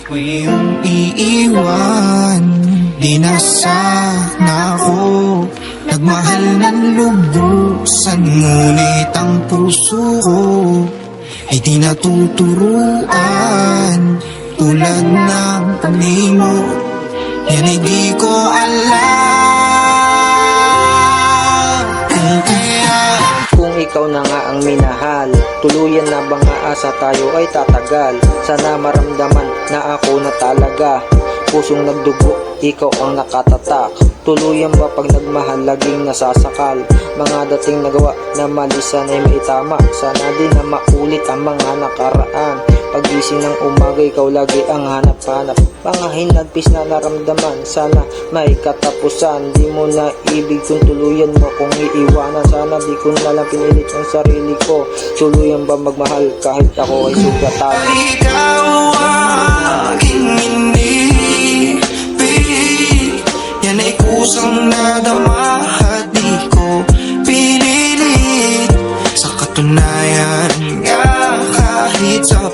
Huwag iyong iiwan, di na sana ako nagmahal ng lubusan. Ngunit ang puso ko ay di natuturuan. Tulad ng pag-imot, yan ay di ko alam. Kung kaya Kung ikaw na nga ang minahal, tuluyan na ba nga asa tayo ay tatagal? Sana maramdaman na ako na talaga, pusong nagdugo, ikaw ang nakatatak. Tuluyan ba pag nagmahal, laging nasasakal? Mga dating nagawa na mali, sana'y maitama. Sana din na maulit ang mga nakaraan. Pagising ng umaga, ikaw lagi ang hanap-hanap. Mga hinagpis na naramdaman, sana may katapusan. Di mo na ibig kung tuluyan mo kung iiwanan. Sana di ko na lang pinilit ang sarili ko. Tuluyan ba magmahal kahit ako ay sugatan? ikaw ang aking inibig, yan ay kusang nadama at di ko pinilit. Sa katunayan nga kahit sa